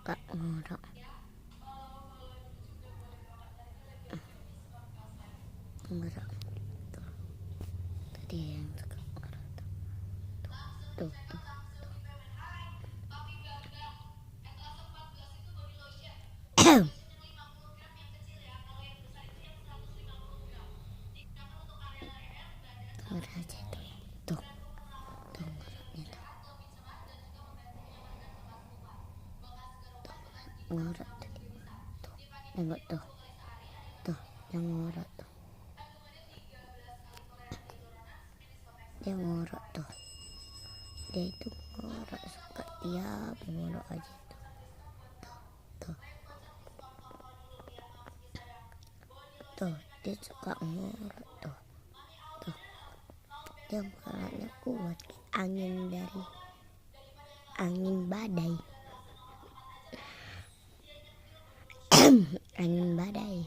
suka ngorok. Ngorok tuh, dia yang suka ngorok tuh. Ngorok aja tuh ngoroknya ngorok tuh, tengok tuh yang ngorok tuh, dia ngorok tuh, dia itu ngorok, suka tiap ngorok aja tuh dia suka ngorok tuh, dia ngoroknya kuat kayak angin badai angin badai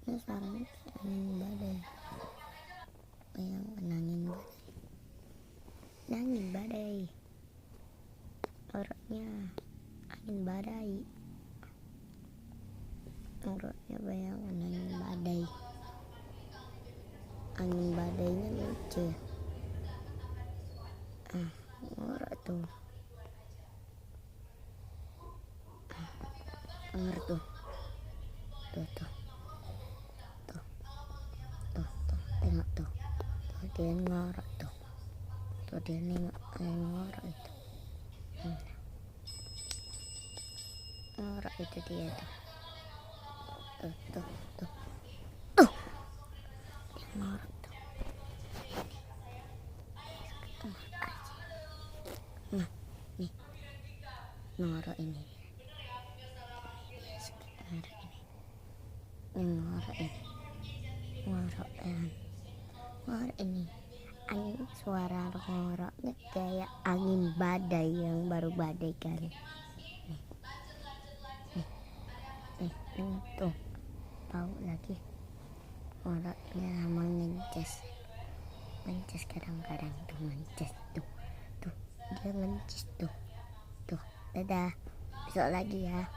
nah suaranya kayak angin badai, bayangkan angin badai ngoroknya, bayangkan angin badainya lucu ya. Ngorok tuh, ngorok tuh tengok tuh dia ngorok tuh dia nengok ngorok itu, ngorok itu dia tuh dia ngorok tuh, nah nih ngorok ini ngorok ini angin, suara ngoroknya kayak angin badai yang baru badai kali nih tuh tahu lagi ngoroknya mengences kadang-kadang tuh mengences tuh dia ngencis tuh dadah, besok lagi ya.